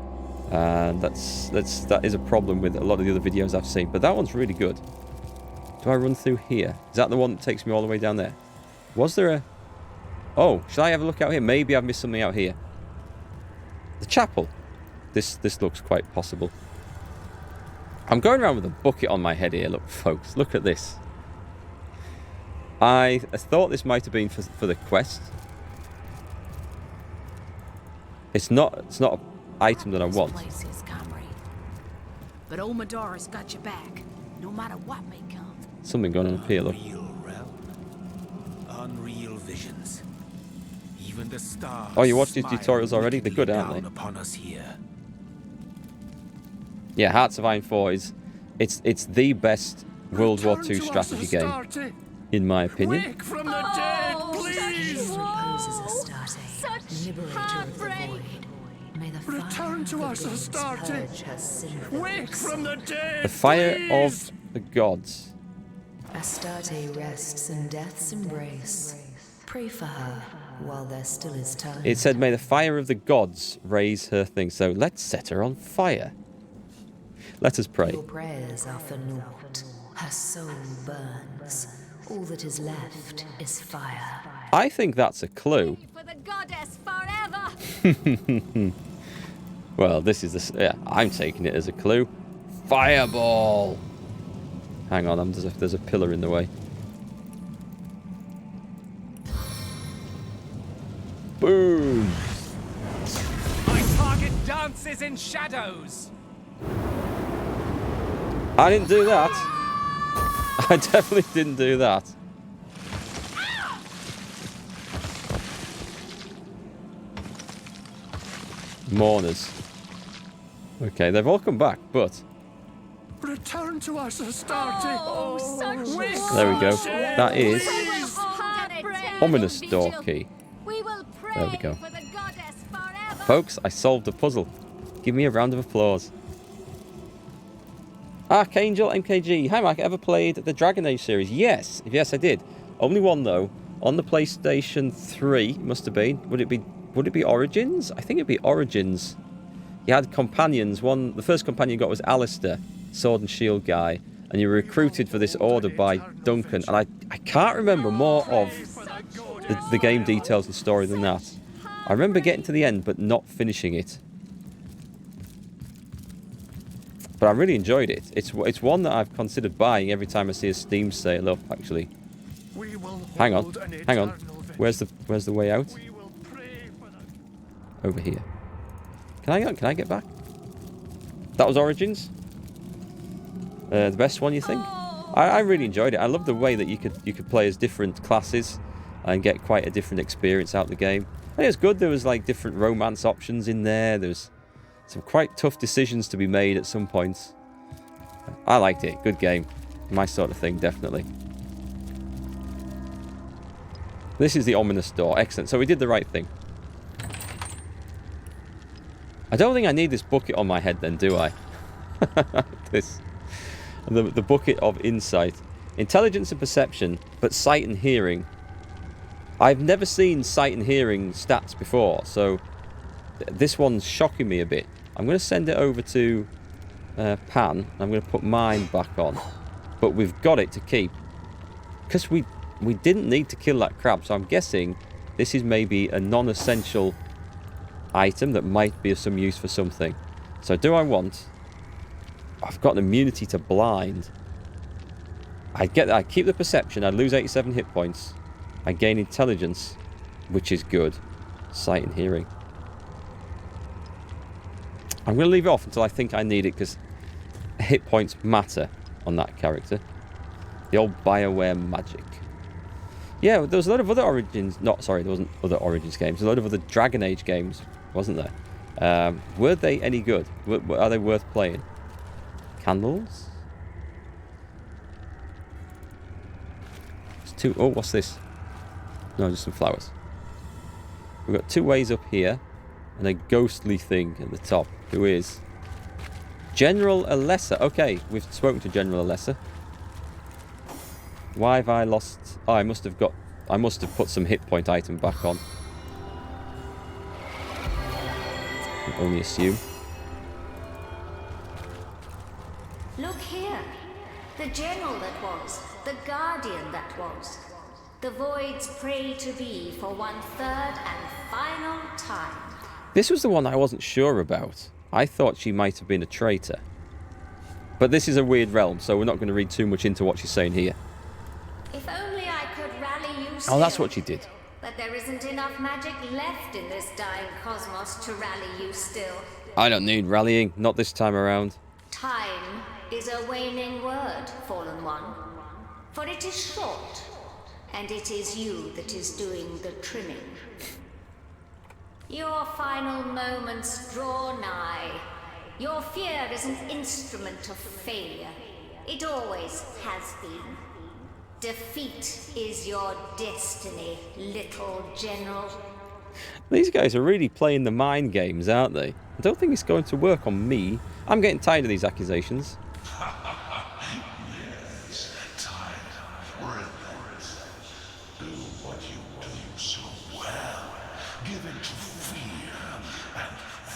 Speaker 1: and that is a problem with a lot of the other videos I've seen. But that one's really good. Do I run through here? Is that the one that takes me all the way down there? Was there a... Oh, should I have a look out here? Maybe I've missed something out here. The chapel. This looks quite possible. I'm going around with a bucket on my head here. Look, folks. Look at this. I thought this might have been for the quest. It's not an item that I want.
Speaker 10: This place is Camry. But old Madara's got your back, no matter what may come.
Speaker 1: Something going on up here, look.
Speaker 8: Unreal visions. Even the stars.
Speaker 1: Oh, you watched these tutorials already? They're good, aren't they?
Speaker 8: Upon us here.
Speaker 1: Yeah, Hearts of Iron 4 it's the best World War II strategy game, in my opinion.
Speaker 14: Wake from the dead, please!
Speaker 10: Such heartbreak! May the
Speaker 14: Return to us, Astarte! Wake from the dead!
Speaker 1: The fire
Speaker 14: please!
Speaker 1: of the gods.
Speaker 16: Astarte rests in death's embrace. Pray for her while there still is time.
Speaker 1: It said, may the fire of the gods raise her thing. So let's set her on fire. Let us pray.
Speaker 16: Your prayers are for naught. Her soul burns. All that is left is fire.
Speaker 1: I think that's a clue.
Speaker 12: For the goddess forever.
Speaker 1: Well, this is yeah, I'm taking it as a clue. Fireball. Hang on, there's a pillar in the way. Boom.
Speaker 6: My target dances in shadows.
Speaker 1: I didn't do that. I definitely didn't do that. Mourners. Okay, they've all come back, but...
Speaker 14: Return to us, Astarte!
Speaker 1: There we go. That is... Ominous Door Key. There we go. Folks, I solved the puzzle. Give me a round of applause. Archangel MKG. Hi, Mike. Ever played the Dragon Age series? Yes. Yes, I did. Only one, though. On the PlayStation 3, must have been. Would it be Origins? I think it'd be Origins. You had companions. The first companion you got was Alistair, sword and shield guy, and you were recruited for this order by Duncan. And I can't remember more of the game details and story than that. I remember getting to the end, but not finishing it. But I really enjoyed it. It's one that I've considered buying every time I see a Steam sale up, actually. Hang on. Where's the way out? Over here. Can I get back? That was Origins? The best one, you think? I really enjoyed it. I love the way that you could play as different classes and get quite a different experience out of the game. And it was good. There was like different romance options in there. There's some quite tough decisions to be made at some points. I liked it. Good game. My sort of thing, definitely. This is the ominous door. Excellent. So we did the right thing. I don't think I need this bucket on my head then, do I? The bucket of insight. Intelligence and perception, but sight and hearing. I've never seen sight and hearing stats before, so this one's shocking me a bit. I'm going to send it over to Pan. I'm going to put mine back on. But we've got it to keep. Because we didn't need to kill that crab, so I'm guessing this is maybe a non-essential item that might be of some use for something. So do I want... I've got an immunity to blind. I keep the perception. I lose 87 hit points. I gain intelligence, which is good. Sight and hearing. I'm going to leave it off until I think I need it, because hit points matter on that character. The old BioWare magic. Yeah, there was a lot of other Origins... there wasn't other Origins games. A lot of other Dragon Age games, wasn't there? Were they any good? Are they worth playing? Candles? It's two... Oh, what's this? No, just some flowers. We've got 2 ways up here, and a ghostly thing at the top, who is General Alessa. Okay, we've spoken to General Alessa. Why have I lost... Oh, I must have put some hit point item back on. I can only assume.
Speaker 12: Look here. The general that was. The guardian that was. The void's prey to be for 1/3 and final time.
Speaker 1: This was the one I wasn't sure about. I thought she might have been a traitor. But this is a weird realm, so we're not going to read too much into what she's saying here.
Speaker 12: If only I could rally you still.
Speaker 1: Oh, that's what she did.
Speaker 12: But there isn't enough magic left in this dying cosmos to rally you still.
Speaker 1: I don't need rallying, not this time around.
Speaker 12: Time is a waning word, Fallen One. For it is short, and it is you that is doing the trimming. Your final moments draw nigh. Your fear is an instrument of failure. It always has been. Defeat is your destiny, little general.
Speaker 1: These guys are really playing the mind games, aren't they? I don't think it's going to work on me. I'm getting tired of these accusations.
Speaker 9: Yes, tired. Relentless. Do what you do so well. Give in to fear and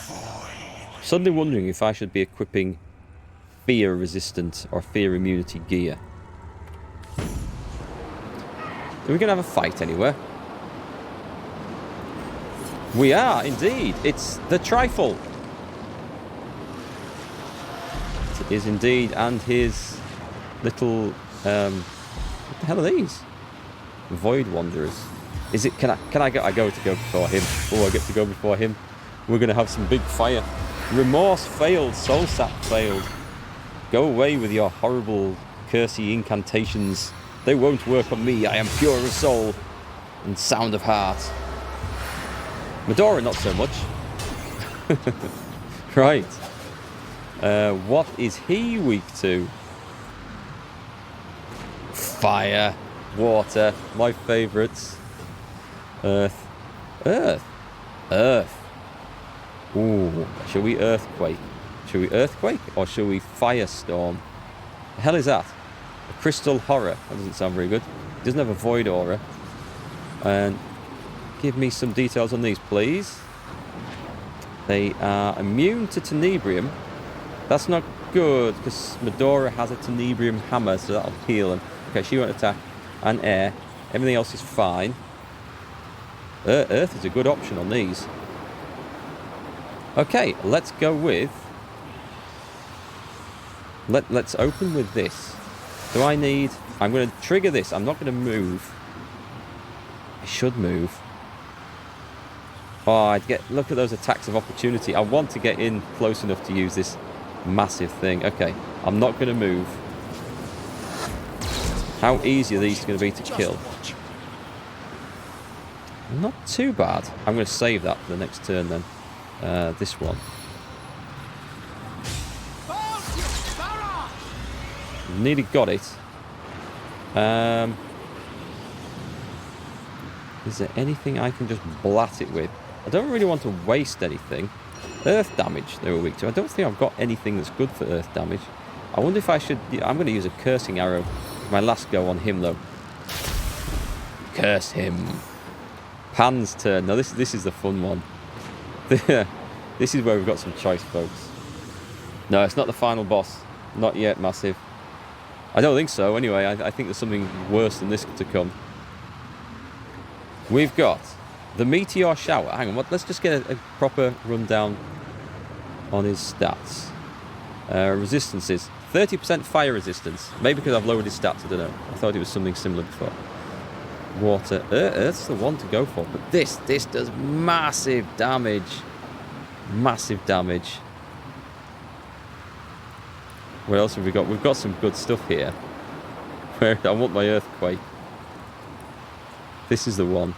Speaker 9: void.
Speaker 1: Suddenly wondering if I should be equipping fear resistant or fear immunity gear. Are we going to have a fight anywhere? We are, indeed. It's the Trifle. It is indeed, and his little... what the hell are these? Void Wanderers. Is it... Can I go before him? Oh, I get to go before him. We're going to have some big fire. Remorse failed. Soul Sap failed. Go away with your horrible, cursey incantations. They won't work on me. I am pure of soul and sound of heart. Medora, not so much. Right. What is he weak to? Fire, water, my favourites. Earth. Earth. Earth. Ooh, shall we earthquake? Shall we earthquake or shall we firestorm? The hell is that? A crystal horror. That doesn't sound very good. It doesn't have a void aura. And give me some details on these, please. They are immune to tenebrium. That's not good because Medora has a tenebrium hammer, so that'll heal them. Okay, she won't attack. And air. Everything else is fine. Earth is a good option on these. Okay, let's go with... Let's open with this. Do I need... I'm going to trigger this. I'm not going to move. I should move. Oh, I'd get... Look at those attacks of opportunity. I want to get in close enough to use this massive thing. Okay, I'm not going to move. How easy are these going to be to kill? Not too bad. I'm going to save that for the next turn then. This one. Nearly got it. Is there anything I can just blat it with? I don't really want to waste anything. Earth damage they were weak to. I don't think I've got anything that's good for earth damage. I wonder if I should... I'm going to use a cursing arrow. My last go on him though. Curse him. Pan's turn. Now this is the fun one. This is where we've got some choice, folks. No, it's not the final boss. Not yet, Massive. I don't think so, anyway. I think there's something worse than this to come. We've got the Meteor Shower. Hang on, let's just get a proper rundown on his stats. Resistances. 30% fire resistance. Maybe because I've lowered his stats, I don't know. I thought it was something similar before. Water. Earth's the one to go for. But this does massive damage. Massive damage. What else have we got? We've got some good stuff here. Where I want my earthquake. This is the one.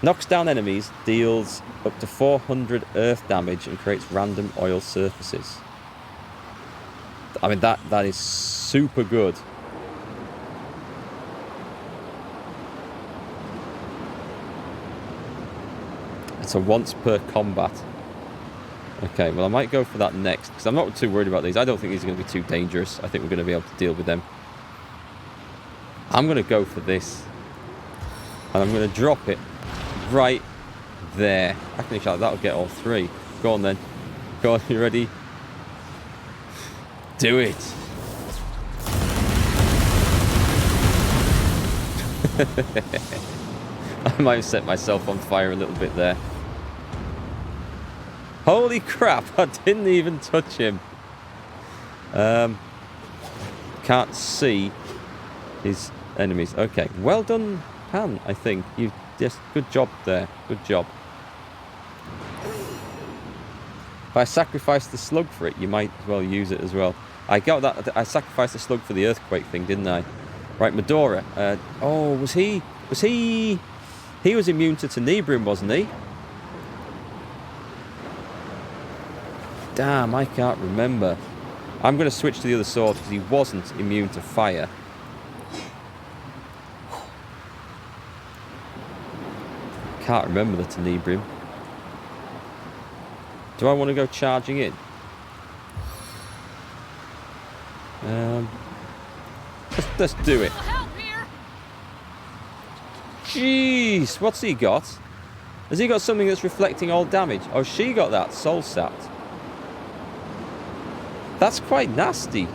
Speaker 1: Knocks down enemies, deals up to 400 earth damage and creates random oil surfaces. I mean, that is super good. It's a once per combat. Okay, well I might go for that next, because I'm not too worried about these. I don't think these are going to be too dangerous. I think we're going to be able to deal with them. I'm going to go for this. And I'm going to drop it right there. Actually, that'll get all three. Go on then. Go on, you ready? Do it. I might have set myself on fire a little bit there. Holy crap, I didn't even touch him. Can't see his enemies. Okay, well done, Pan, I think. You just good job there. Good job. If I sacrifice the slug for it, you might as well use it as well. I got that. I sacrificed the slug for the earthquake thing, didn't I? Right, Medora. Oh, was he? He was immune to Tenebrium, wasn't he? Damn, I can't remember. I'm going to switch to the other sword because he wasn't immune to fire. Can't remember the Tenebrium. Do I want to go charging in? Let's do it. Jeez, what's he got? Has he got something that's reflecting all damage? Oh, she got that, soul sapped. That's quite nasty.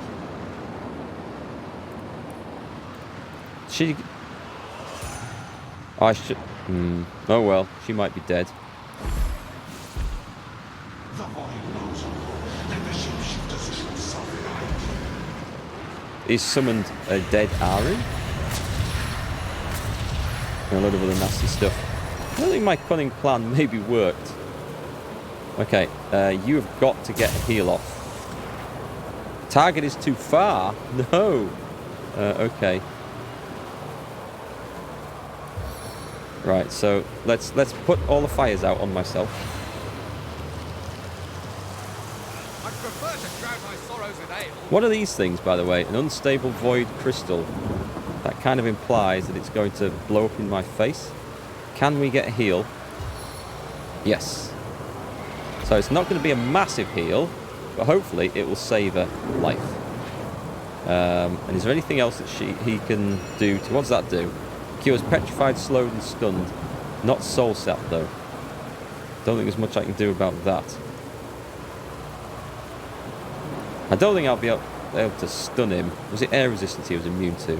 Speaker 1: She... I should... Oh well, she might be dead. He's summoned a dead Aaron. And a load of other nasty stuff. I don't think my cunning plan maybe worked. Okay, you have got to get a heal off. Target is too far. No. Okay. Right, so let's put all the fires out on myself.
Speaker 6: I'd prefer to drown my sorrows in ale.
Speaker 1: What are these things, by the way? An unstable void crystal. That kind of implies that it's going to blow up in my face. Can we get a heal? Yes. So it's not going to be a massive heal, but hopefully it will save a life. And is there anything else that he can do? What does that do? Cures petrified, slowed and stunned. Not soul sap though. Don't think there's much I can do about that. I don't think I'll be able to stun him. Was it air resistance he was immune to?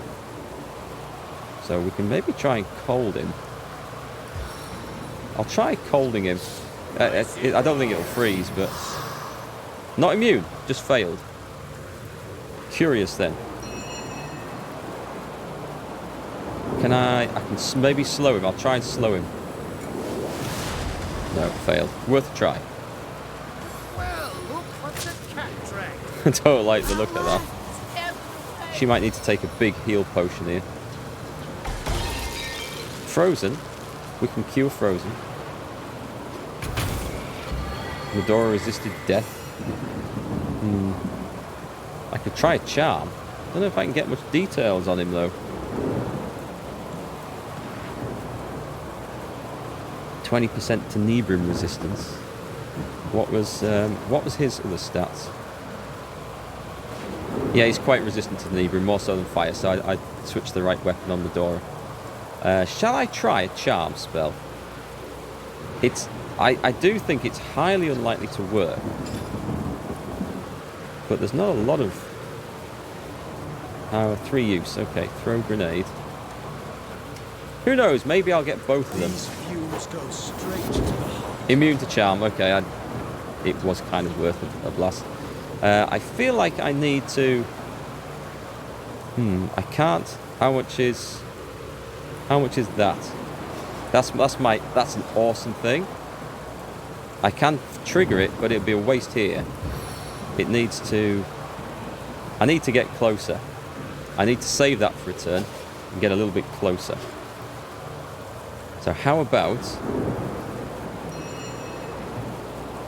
Speaker 1: So we can maybe try and cold him. I'll try colding him. I don't think it'll freeze, but... Not immune, just failed. Curious then. Can I can maybe slow him. I'll try and slow him. No, failed. Worth a try.
Speaker 2: Well, look what the cat dragged.
Speaker 1: I don't like the look at that. She might need to take a big heal potion here. Frozen. We can cure Frozen. Medora resisted death. I could try a charm. I don't know if I can get much details on him though. 20% Tenebrium resistance. What was his other stats? Yeah, he's quite resistant to Tenebrium, more so than fire, so I switched the right weapon on Medora. Shall I try a charm spell? I do think it's highly unlikely to work. But there's not a lot of... 3 use. Okay, throw grenade. Who knows? Maybe I'll get both of them.
Speaker 5: These fumes go straight to the heart.
Speaker 1: Immune to charm. Okay, it was kind of worth a blast. I feel like I need to... I can't... How much is that? That's an awesome thing. I can trigger it, but it'd be a waste here. It needs to... I need to get closer. I need to save that for a turn and get a little bit closer. So how about...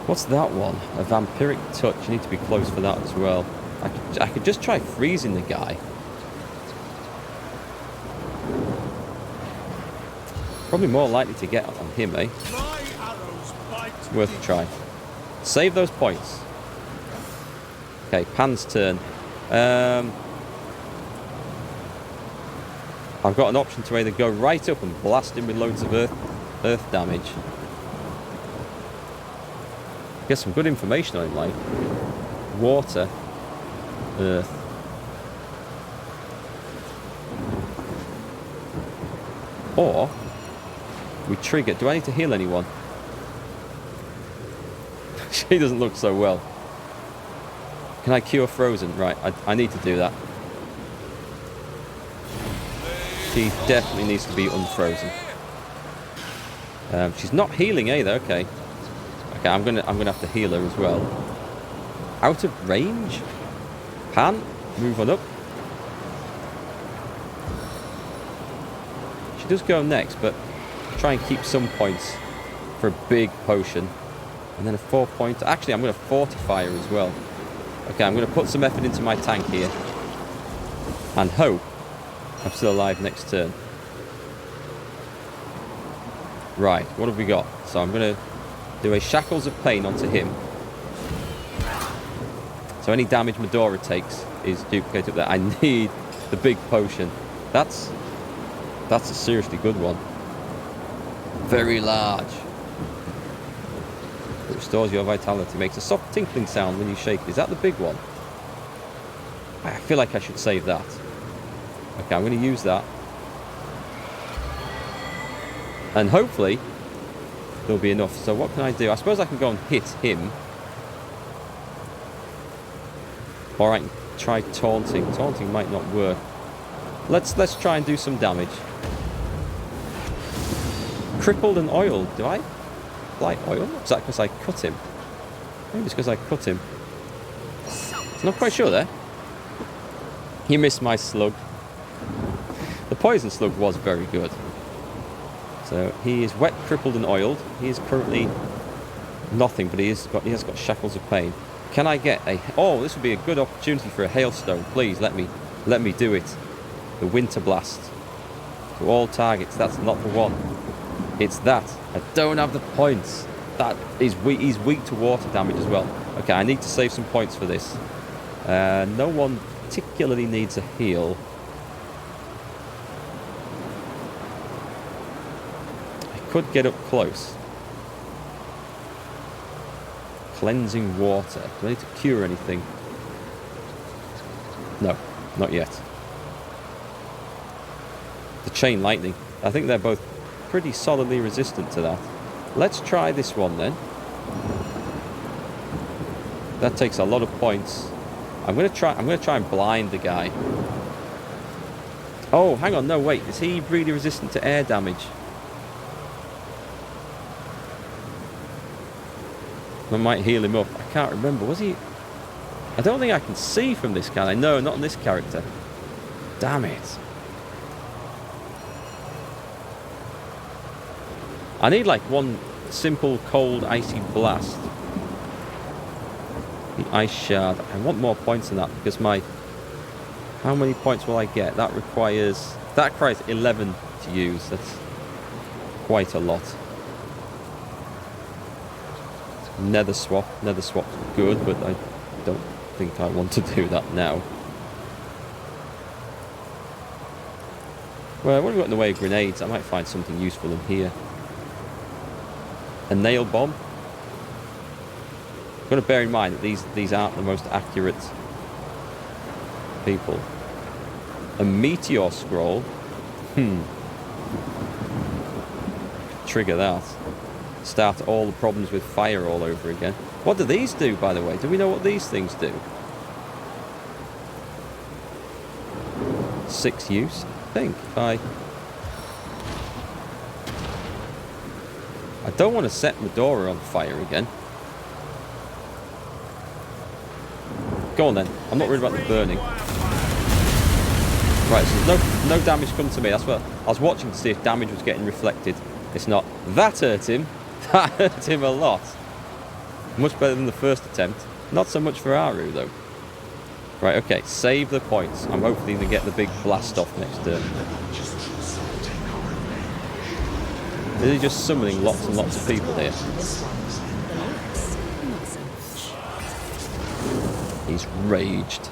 Speaker 1: What's that one? A vampiric touch. You need to be close for that as well. I could just try freezing the guy. Probably more likely to get on him, eh? Worth a try. Save those points. Okay, Pan's turn. I've got an option to either go right up and blast him with loads of earth damage. Get some good information on him, like water, earth. Or we trigger. Do I need to heal anyone? She doesn't look so well. Can I cure frozen? Right, I need to do that. She definitely needs to be unfrozen. She's not healing either. Okay. Okay, I'm gonna have to heal her as well. Out of range? Pan, move on up. She does go next, but try and keep some points for a big potion. And then a 4-point. Actually, I'm going to fortify her as well. Okay, I'm going to put some effort into my tank here. And hope I'm still alive next turn. Right, what have we got? So I'm going to do a Shackles of Pain onto him. So any damage Medora takes is duplicated up there. I need the big potion. That's a seriously good one. Very large. It restores your vitality. Makes a soft tinkling sound when you shake it. Is that the big one? I feel like I should save that. Okay, I'm going to use that. And hopefully there'll be enough. So what can I do? I suppose I can go and hit him. Or I can try taunting. Taunting might not work. Let's try and do some damage. Crippled and oiled. Do I like oil? Is that because I cut him? Maybe it's because I cut him. Not quite sure there. He missed my slug. The poison slug was very good. So he is wet, crippled and oiled. He is currently nothing, but he has got Shackles of Pain. Can I get a... Oh, this would be a good opportunity for a hailstone. Please, let me do it. The Winter Blast. To all targets. That's not the one. It's that. I don't have the points. That is weak. He's weak to water damage as well. Okay, I need to save some points for this. No one particularly needs a heal. I could get up close. Cleansing water. Do I need to cure anything? No, not yet. The chain lightning. I think they're both pretty solidly resistant to that. Let's try this one then. That takes a lot of points. I'm gonna try and blind the guy. Oh, hang on, no wait. Is he really resistant to air damage? I might heal him up. I can't remember. Was he? I don't think I can see from this guy. No, not on this character. Damn it. I need like one simple cold icy blast. The ice shard. I want more points than that because my... How many points will I get? That requires 11 to use. That's quite a lot. Nether swap. Nether swap's good, but I don't think I want to do that now. Well, what have we got in the way of grenades? I might find something useful in here. A nail bomb. I've got to bear in mind that these aren't the most accurate people. A meteor scroll. Trigger that. Start all the problems with fire all over again. What do these do, by the way? Do we know what these things do? 6 use, I think. I don't want to set Medora on fire again. Go on then. I'm not worried about the burning. Right, so there's no damage come to me. That's what I was watching to see if damage was getting reflected. It's not. That hurt him. That hurt him a lot. Much better than the first attempt. Not so much for Aru, though. Right, okay. Save the points. I'm hopefully going to get the big blast off next turn. Is he just summoning lots and lots of people here? He's raged.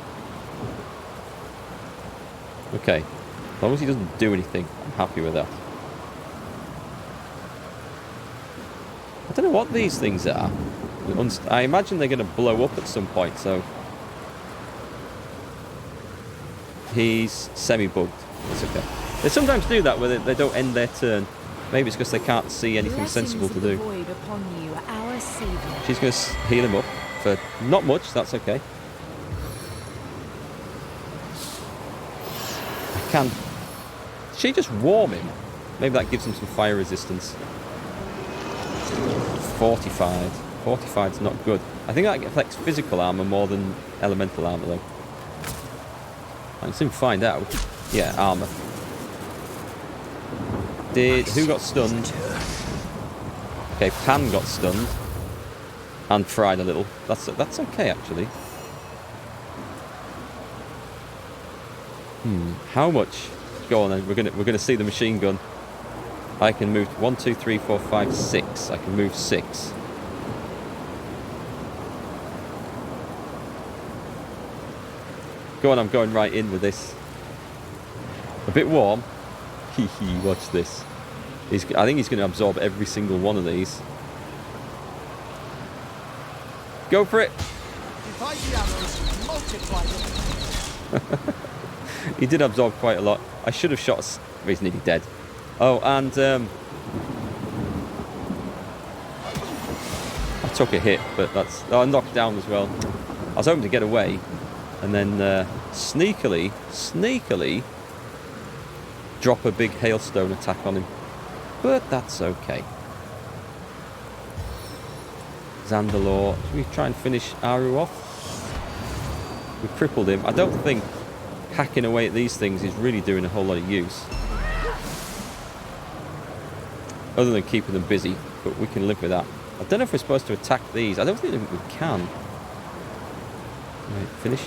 Speaker 1: Okay. As long as he doesn't do anything, I'm happy with that. I don't know what these things are. I imagine they're going to blow up at some point, so... He's semi-bugged. That's okay. They sometimes do that where they don't end their turn. Maybe it's because they can't see anything sensible to do. She's going to heal him up for not much, that's okay. Can she just warm him? Maybe that gives him some fire resistance. 45. 45 is not good. I think that affects physical armor more than elemental armor, though. I can soon find out. Yeah, armor. Who got stunned? Okay, Pan got stunned and fried a little. That's okay actually. How much? Go on then. We're gonna see the machine gun. I can move 1, 2, 3, 4, 5, 6. I can move 6. Go on, I'm going right in with this. A bit warm. Hee hee, watch this. I think he's going to absorb every single one of these. Go for it! He did absorb quite a lot. I should have shot us. He's nearly dead. Oh, and I took a hit, but that's... Oh, I knocked down as well. I was hoping to get away. And then sneakily drop a big hailstone attack on him. But that's okay. Zandalore. Should we try and finish Aru off? We crippled him. I don't think hacking away at these things is really doing a whole lot of use. Other than keeping them busy. But we can live with that. I don't know if we're supposed to attack these. I don't think we can. Right, finish.